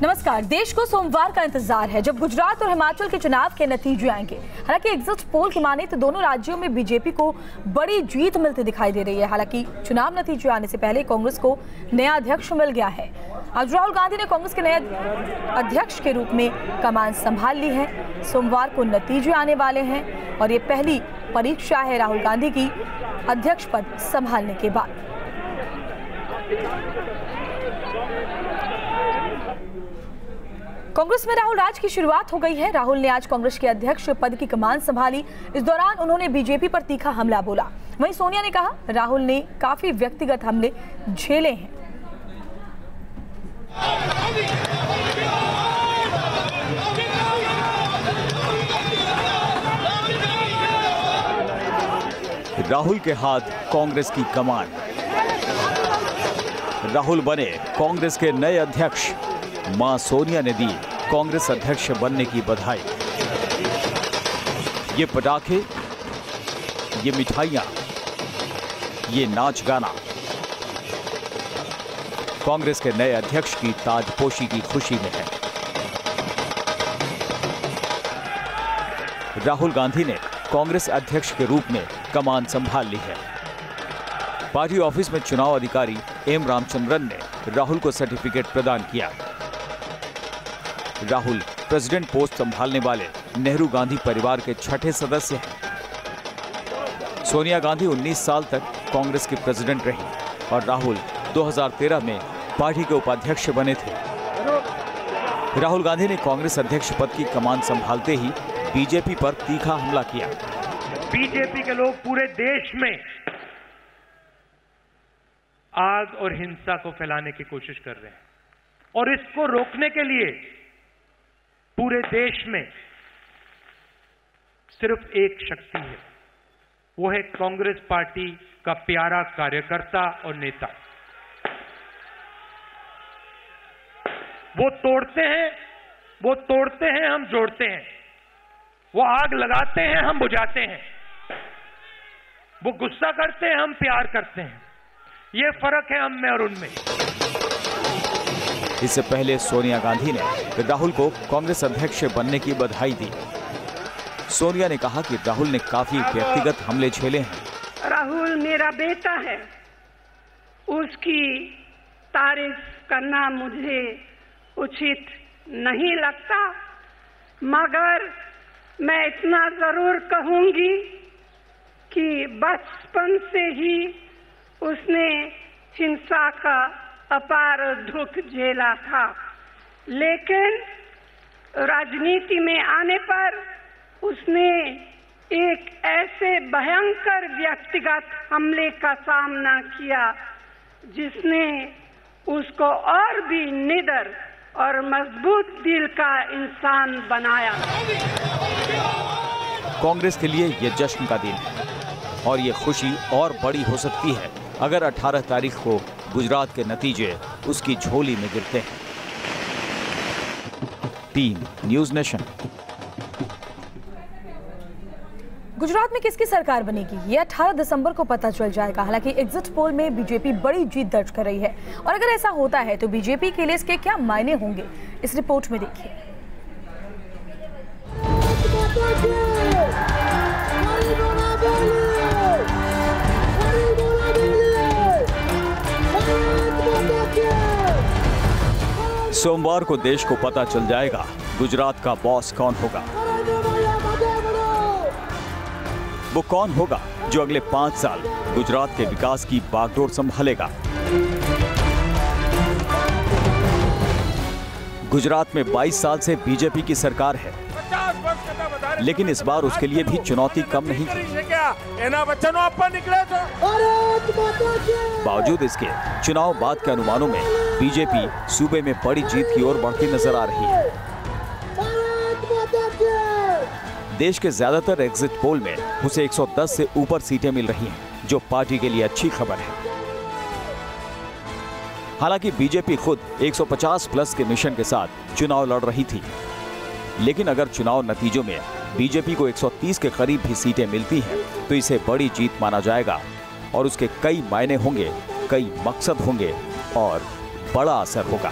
नमस्कार। देश को सोमवार का इंतजार है जब गुजरात और हिमाचल के चुनाव के नतीजे आएंगे। हालांकि एग्जिट पोल की माने तो दोनों राज्यों में बीजेपी को बड़ी जीत मिलती दिखाई दे रही है। हालांकि चुनाव नतीजे आने से पहले कांग्रेस को नया अध्यक्ष मिल गया है। आज राहुल गांधी ने कांग्रेस के नए अध्यक्ष के रूप में कमान संभाल ली है। सोमवार को नतीजे आने वाले हैं और ये पहली परीक्षा है राहुल गांधी की अध्यक्ष पद संभालने के बाद। कांग्रेस में राहुल राज की शुरुआत हो गई है। राहुल ने आज कांग्रेस के अध्यक्ष पद की कमान संभाली। इस दौरान उन्होंने बीजेपी पर तीखा हमला बोला। वहीं सोनिया ने कहा राहुल ने काफी व्यक्तिगत हमले झेले हैं। राहुल के हाथ कांग्रेस की कमान। राहुल बने कांग्रेस के नए अध्यक्ष। मां सोनिया ने दी कांग्रेस अध्यक्ष बनने की बधाई। ये पटाखे, ये मिठाइयां, ये नाच गाना कांग्रेस के नए अध्यक्ष की ताजपोशी की खुशी में है। राहुल गांधी ने कांग्रेस अध्यक्ष के रूप में कमान संभाल ली है। पार्टी ऑफिस में चुनाव अधिकारी एम रामचंद्रन ने राहुल को सर्टिफिकेट प्रदान किया। राहुल प्रेसिडेंट पोस्ट संभालने वाले नेहरू गांधी परिवार के छठे सदस्य हैं। सोनिया गांधी 19 साल तक कांग्रेस की प्रेसिडेंट रही और राहुल 2013 में पार्टी के उपाध्यक्ष बने थे। राहुल गांधी ने कांग्रेस अध्यक्ष पद की कमान संभालते ही बीजेपी पर तीखा हमला किया। बीजेपी के लोग पूरे देश में आग और हिंसा को फैलाने की कोशिश कर रहे हैं और इसको रोकने के लिए पूरे देश में सिर्फ एक शक्ति है, वो है कांग्रेस पार्टी का प्यारा कार्यकर्ता और नेता। वो तोड़ते हैं, हम जोड़ते हैं। वो आग लगाते हैं, हम बुझाते हैं। वो गुस्सा करते हैं, हम प्यार करते हैं। ये फर्क है हम में और उनमें। इससे पहले सोनिया गांधी ने राहुल को कांग्रेस अध्यक्ष बनने की बधाई दी। सोनिया ने कहा कि राहुल ने काफी व्यक्तिगत हमले झेले हैं। राहुल मेरा बेटा है, उसकी तारीफ करना मुझे उचित नहीं लगता, मगर मैं इतना जरूर कहूंगी कि बचपन से ही उसने हिंसा का अपार दुख झेला था, लेकिन राजनीति में आने पर उसने एक ऐसे भयंकर व्यक्तिगत हमले का सामना किया जिसने उसको और भी निडर और मजबूत दिल का इंसान बनाया। कांग्रेस के लिए ये जश्न का दिन है और ये खुशी और बड़ी हो सकती है अगर 18 तारीख को गुजरात के नतीजे उसकी झोली में गिरते हैं। Team news nation. गुजरात में किसकी सरकार बनेगी ये 18 दिसंबर को पता चल जाएगा। हालांकि एग्जिट पोल में बीजेपी बड़ी जीत दर्ज कर रही है और अगर ऐसा होता है तो बीजेपी के लिए इसके क्या मायने होंगे, इस रिपोर्ट में देखिए। सोमवार को देश को पता चल जाएगा गुजरात का बॉस कौन होगा। वो कौन होगा जो अगले 5 साल गुजरात के विकास की बागडोर संभालेगा। गुजरात में 22 साल से बीजेपी की सरकार है, लेकिन इस बार उसके लिए भी चुनौती कम नहीं थी। बावजूद इसके चुनाव बाद के अनुमानों में बीजेपी सूबे में बड़ी जीत की ओर बढ़ती नजर आ रही है। देश के ज्यादातर एग्जिट पोल में उसे 110 से ऊपर सीटें मिल रही हैं, जो पार्टी के लिए अच्छी खबर है। हालांकि बीजेपी खुद 150 प्लस के मिशन के साथ चुनाव लड़ रही थी, लेकिन अगर चुनाव नतीजों में बीजेपी को 130 के करीब भी सीटें मिलती हैं तो इसे बड़ी जीत माना जाएगा और उसके कई मायने होंगे, कई मकसद होंगे और बड़ा असर होगा।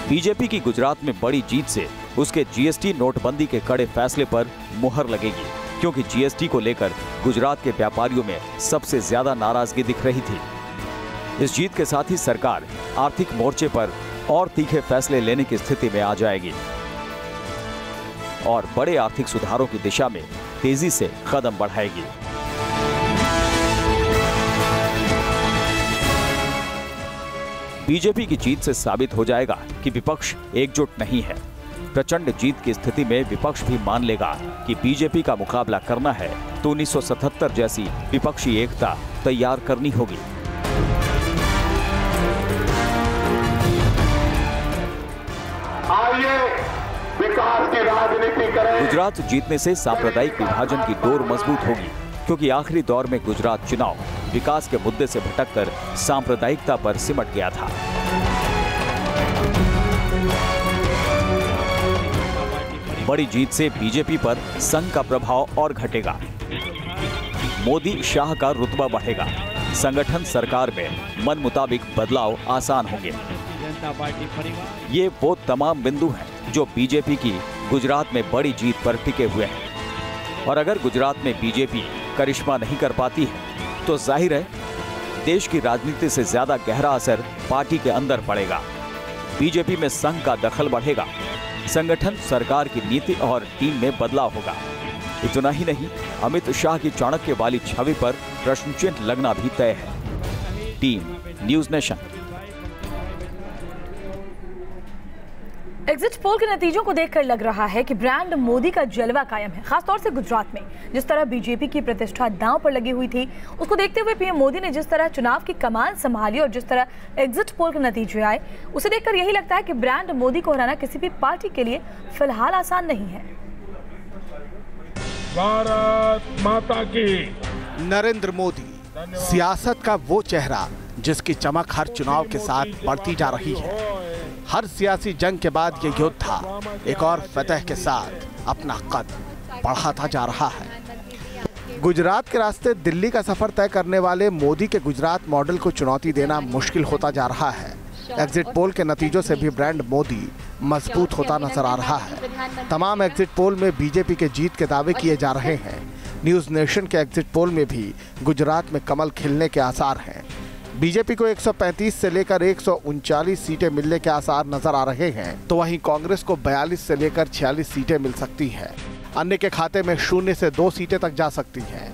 बीजेपी की गुजरात में बड़ी जीत से उसके जीएसटी नोटबंदी के कड़े फैसले पर मुहर लगेगी, क्योंकि जीएसटी को लेकर गुजरात के व्यापारियों में सबसे ज्यादा नाराजगी दिख रही थी। इस जीत के साथ ही सरकार आर्थिक मोर्चे पर और तीखे फैसले लेने की स्थिति में आ जाएगी और बड़े आर्थिक सुधारों की दिशा में तेजी से कदम बढ़ाएगी। बीजेपी की जीत से साबित हो जाएगा कि विपक्ष एकजुट नहीं है। प्रचंड जीत की स्थिति में विपक्ष भी मान लेगा कि बीजेपी का मुकाबला करना है तो 1977 जैसी विपक्षी एकता तैयार करनी होगी। आइए विकास की राजनीति करें। गुजरात जीतने से सांप्रदायिक विभाजन की डोर मजबूत होगी, क्योंकि आखिरी दौर में गुजरात चुनाव विकास के मुद्दे से भटककर सांप्रदायिकता पर सिमट गया था। बड़ी जीत से बीजेपी पर संघ का प्रभाव और घटेगा। मोदी शाह का रुतबा बढ़ेगा। संगठन सरकार में मन मुताबिक बदलाव आसान होंगे। ये वो तमाम बिंदु हैं जो बीजेपी की गुजरात में बड़ी जीत पर टिके हुए हैं। और अगर गुजरात में बीजेपी करिश्मा नहीं कर पाती है तो जाहिर है देश की राजनीति से ज्यादा गहरा असर पार्टी के अंदर पड़ेगा। बीजेपी में संघ का दखल बढ़ेगा। संगठन सरकार की नीति और टीम में बदलाव होगा। इतना ही नहीं, अमित शाह की चाणक्य वाली छवि पर प्रश्न चिन्ह लगना भी तय है। Team news nation. Exit poll के नतीजों को देखकर लग रहा है कि ब्रांड मोदी का जलवा कायम है, खासतौर से गुजरात में। जिस तरह बीजेपी की प्रतिष्ठा दांव पर लगी हुई थी, उसको देखते हुए पीएम मोदी ने जिस तरह चुनाव की कमान संभाली और जिस तरह एग्जिट पोल के नतीजे आए, उसे देखकर यही लगता है कि ब्रांड मोदी को हराना किसी भी पार्टी के लिए फिलहाल आसान नहीं है। भारत माता की। नरेंद्र मोदी सियासत का वो चेहरा जिसकी चमक हर चुनाव के साथ बढ़ती जा रही है। हर सियासी जंग के बाद ये योद्धा एक और फतह के साथ अपना कद बढ़ाता जा रहा है। गुजरात के रास्ते दिल्ली का सफर तय करने वाले मोदी के गुजरात मॉडल को चुनौती देना मुश्किल होता जा रहा है। एग्जिट पोल के नतीजों से भी ब्रांड मोदी मजबूत होता नजर आ रहा है। तमाम एग्जिट पोल में बीजेपी के जीत के दावे किए जा रहे हैं। न्यूज नेशन के एग्जिट पोल में भी गुजरात में कमल खिलने के आसार हैं। बीजेपी को 135 से लेकर 139 सीटें मिलने के आसार नजर आ रहे हैं, तो वहीं कांग्रेस को 42 से लेकर 46 सीटें मिल सकती हैं। अन्य के खाते में 0 से 2 सीटें तक जा सकती हैं।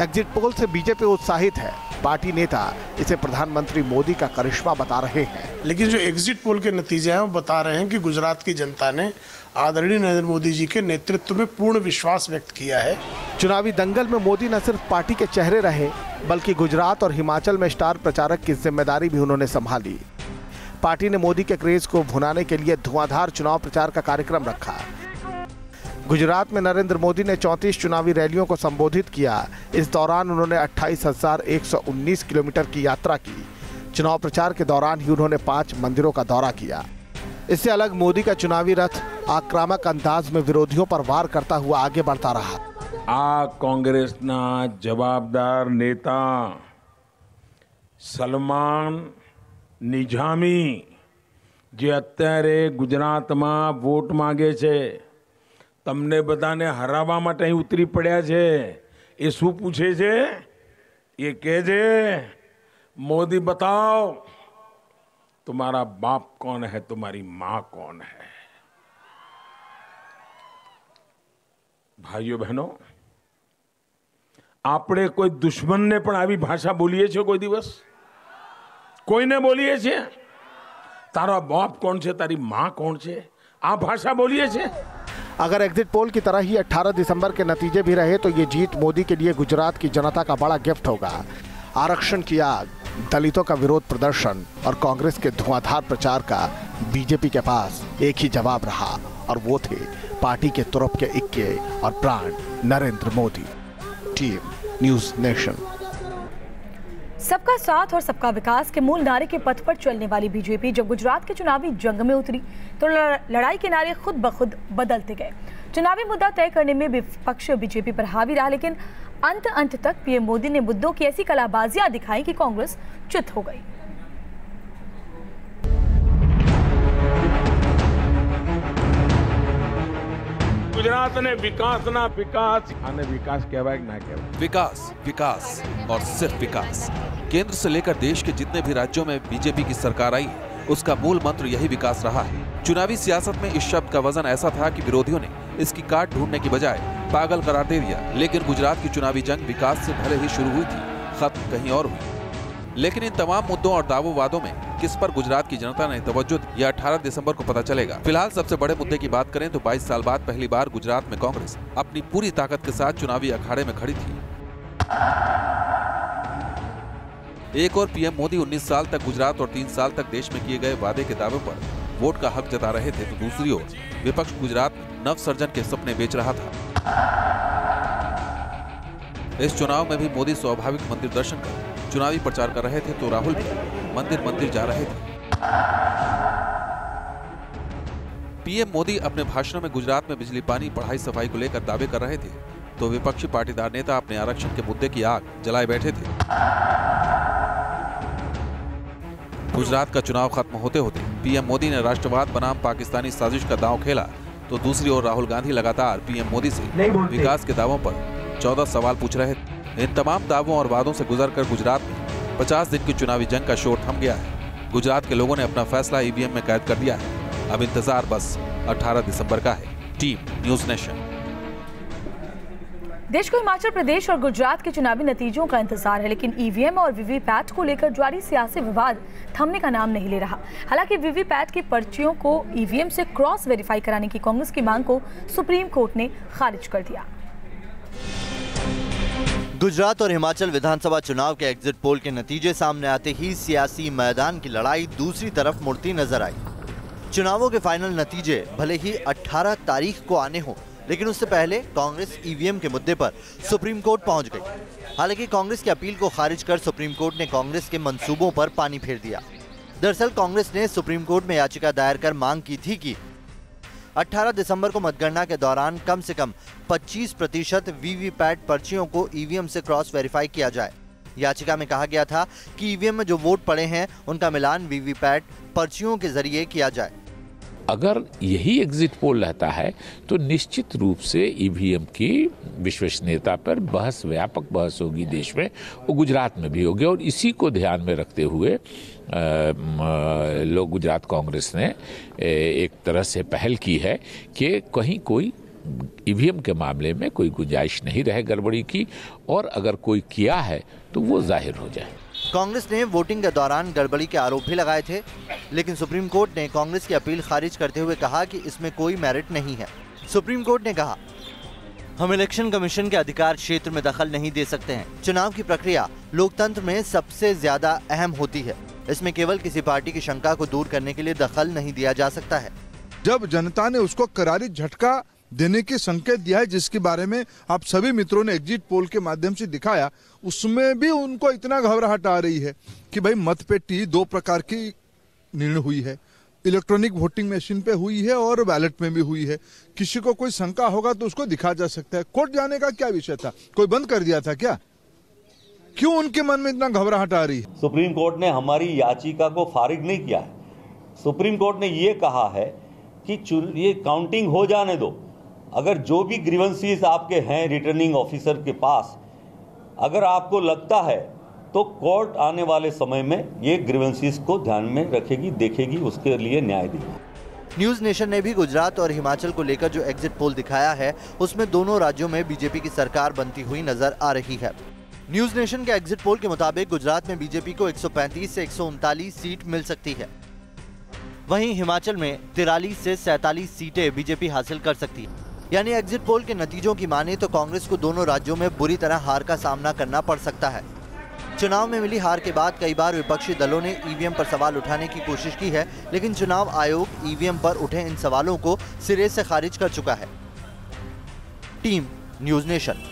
एग्जिट पोल से बीजेपी उत्साहित है। पार्टी नेता इसे प्रधानमंत्री मोदी का करिश्मा बता रहे हैं। लेकिन जो एग्जिट पोल के नतीजे हैं वो बता रहे हैं कि गुजरात की जनता ने आदरणीय नरेंद्र मोदी जी के नेतृत्व में पूर्ण विश्वास व्यक्त किया है। चुनावी दंगल में मोदी न सिर्फ पार्टी के चेहरे रहे, बल्कि गुजरात और हिमाचल में स्टार प्रचारक की जिम्मेदारी भी उन्होंने संभाली। पार्टी ने मोदी के क्रेज को भुनाने के लिए धुआंधार चुनाव प्रचार का कार्यक्रम रखा। गुजरात में नरेंद्र मोदी ने 34 चुनावी रैलियों को संबोधित किया। इस दौरान उन्होंने 28,119 किलोमीटर की यात्रा की। चुनाव प्रचार के दौरान ही उन्होंने 5 मंदिरों का दौरा किया। इससे अलग मोदी का चुनावी रथ आक्रामक अंदाज में विरोधियों पर वार करता हुआ आगे बढ़ता रहा। आ कांग्रेसना जवाबदार नेता सलमान निजामी जे અત્યારે ગુજરાતમાં વોટ માંગે છે, તમને બધાને હરાવવા માટે અહીં ઉતરી પડ્યા છે, એ શું પૂછે છે? એ કહેજે મોદી बताओ तुम्हारा बाप कौन है, तुम्हारी माँ कौन है। भाइयों बहनों, આપણે કોઈ દુશ્મનને પણ આવી ભાષા બોલીએ છીએ કોઈ દિવસ? કોઈને બોલીએ છીએ? તારા બાપ કોણ છે, તારી માँ કોણ છે, આ ભાષા બોલીએ છીએ? अगर एग्जिट पोल की तरह ही 18 दिसंबर के नतीजे भी रहे तो ये जीत मोदी के लिए गुजरात की जनता का बड़ा गिफ्ट होगा। आरक्षण की आग, दलितों का विरोध प्रदर्शन और कांग्रेस के धुआंधार प्रचार का बीजेपी के पास एक ही जवाब रहा, और वो थे पार्टी के तुरप के इक्के और brand Narendra Modi. Team news nation. सबका साथ और सबका विकास के मूल नारे के पथ पर चलने वाली बीजेपी जब गुजरात के चुनावी जंग में उतरी तो लड़ाई के नारे खुद ब खुद बदलते गए। चुनावी मुद्दा तय करने में विपक्ष बीजेपी पर हावी रहा, लेकिन अंत तक पीएम मोदी ने मुद्दों की ऐसी कलाबाजियां दिखाई कि कांग्रेस चित हो गई। गुजरात ने विकास ना विकास आने विकास कहवाए ना कहवाए विकास विकास और सिर्फ विकास। केंद्र से लेकर देश के जितने भी राज्यों में बीजेपी की सरकार आई उसका मूल मंत्र यही विकास रहा है। चुनावी सियासत में इस शब्द का वजन ऐसा था कि विरोधियों ने इसकी काट ढूंढने की बजाय पागल करार दे दिया। लेकिन गुजरात की चुनावी जंग विकास से भले ही शुरू हुई थी, खत्म कहीं और हुई। लेकिन इन तमाम मुद्दों और दावों वादों में किस पर गुजरात की जनता ने तवज्जो दी, यह 18 दिसंबर को पता चलेगा। फिलहाल सबसे बड़े मुद्दे की बात करें तो 22 साल बाद पहली बार गुजरात में कांग्रेस अपनी पूरी ताकत के साथ चुनावी अखाड़े में खड़ी थी। एक और पीएम मोदी 19 साल तक गुजरात और 3 साल तक देश में किए गए वादे के दावे पर वोट का हक जता रहे थे, तो दूसरी ओर विपक्ष गुजरात में नव सर्जन के सपने बेच रहा था। इस चुनाव में भी मोदी स्वाभाविक मंदिर दर्शन कर चुनावी प्रचार कर रहे थे, तो राहुल भी मंदिर जा रहे थे। पीएम मोदी अपने भाषणों में गुजरात में बिजली, पानी, पढ़ाई, सफाई को लेकर दावे कर रहे थे, तो विपक्षी पाटीदार नेता अपने आरक्षण के मुद्दे की आग जलाए बैठे थे। गुजरात का चुनाव खत्म होते होते पीएम मोदी ने राष्ट्रवाद बनाम पाकिस्तानी साजिश का दांव खेला, तो दूसरी ओर राहुल गांधी लगातार पीएम मोदी से विकास के दावों पर 14 सवाल पूछ रहे थे। इन तमाम दावों और वादों से गुजरकर गुजरात में 50 दिन की चुनावी जंग का शोर थम गया है। गुजरात के लोगों ने अपना फैसला ईवीएम में कैद कर दिया है। अब इंतजार बस 18 दिसंबर का है। Team news nation. देश को हिमाचल प्रदेश और गुजरात के चुनावी नतीजों का इंतजार है, लेकिन ईवीएम और वीवीपैट को लेकर जारी सियासी विवाद थमने का नाम नहीं ले रहा। हालांकि वीवीपैट की पर्चियों को ईवीएम से क्रॉस वेरीफाई कराने की कांग्रेस की मांग को सुप्रीम कोर्ट ने खारिज कर दिया। गुजरात और हिमाचल विधानसभा चुनाव के एग्जिट पोल के नतीजे सामने आते ही सियासी मैदान की लड़ाई दूसरी तरफ मुड़ती नजर आई। चुनावों के फाइनल नतीजे भले ही 18 तारीख को आने हों, लेकिन उससे पहले कांग्रेस ईवीएम के मुद्दे पर सुप्रीम कोर्ट पहुंच गई। हालांकि कांग्रेस की अपील को खारिज कर सुप्रीम कोर्ट ने कांग्रेस के मंसूबों पर पानी फेर दिया। दरअसल कांग्रेस ने सुप्रीम कोर्ट में याचिका दायर कर मांग की थी कि 18 दिसंबर को मतगणना के दौरान कम से कम 25% वीवीपैट पर्चियों को ईवीएम से क्रॉस वेरीफाई किया जाए। याचिका में कहा गया था कि ईवीएम में जो वोट पड़े हैं उनका मिलान वीवीपैट पर्चियों के जरिए किया जाए। अगर यही एग्जिट पोल रहता है तो निश्चित रूप से ईवीएम की विश्वसनीयता पर व्यापक बहस होगी देश में, वो गुजरात में भी होगी। और इसी को ध्यान में रखते हुए लोग गुजरात कांग्रेस ने एक तरह से पहल की है कि कहीं कोई ईवीएम के मामले में कोई गुंजाइश नहीं रहे गड़बड़ी की, और अगर कोई किया है तो वो जाहिर हो जाए। कांग्रेस ने वोटिंग के दौरान गड़बड़ी के आरोप भी लगाए थे, लेकिन सुप्रीम कोर्ट ने कांग्रेस की अपील खारिज करते हुए कहा कि इसमें कोई मेरिट नहीं है। सुप्रीम कोर्ट ने कहा, हम इलेक्शन कमीशन के अधिकार क्षेत्र में दखल नहीं दे सकते हैं। चुनाव की प्रक्रिया लोकतंत्र में सबसे ज्यादा अहम होती है। इसमें केवल किसी पार्टी की शंका को दूर करने के लिए दखल नहीं दिया जा सकता है। जब जनता ने उसको करारी झटका देने के संकेत दिया है, जिसके बारे में आप सभी मित्रों ने एग्जिट पोल के माध्यम से दिखाया, उसमें भी उनको इतना घबराहट आ रही है कि भाई मतपेटी 2 प्रकार की निर्णय हुई है। इलेक्ट्रॉनिक वोटिंग मशीन पे हुई है और बैलेट में भी हुई है। किसी को कोई शंका होगा तो उसको दिखा जा सकता है। कोर्ट जाने का क्या विषय था? कोई बंद कर दिया था क्या? क्यों उनके मन में इतना घबराहट आ रही है? सुप्रीम कोर्ट ने हमारी याचिका को खारिज नहीं किया है। सुप्रीम कोर्ट ने ये कहा है कि ये काउंटिंग हो जाने दो। अगर जो भी ग्रीवेंसीज आपके हैं रिटर्निंग ऑफिसर के पास, अगर आपको लगता है तो कोर्ट आने वाले समय में ये ग्रीवेंसीज को ध्यान में रखेगी, देखेगी, उसके लिए न्याय देगी। न्यूज़ नेशन ने भी गुजरात और हिमाचल को लेकर जो एग्जिट पोल दिखाया है, उसमें दोनों राज्यों में बीजेपी की सरकार बनती हुई नजर आ रही है। न्यूज़ नेशन के एग्जिट पोल के मुताबिक गुजरात में बीजेपी को 135 से 139 सीट मिल सकती है। वहीं हिमाचल में 43 से 47 सीटें बीजेपी हासिल कर सकती है। यानी एग्जिट पोल के नतीजों की माने तो कांग्रेस को दोनों राज्यों में बुरी तरह हार का सामना करना पड़ सकता है। चुनाव में मिली हार के बाद कई बार विपक्षी दलों ने ईवीएम पर सवाल उठाने की कोशिश की है, लेकिन चुनाव आयोग ईवीएम पर उठे इन सवालों को सिरे से खारिज कर चुका है। Team news nation.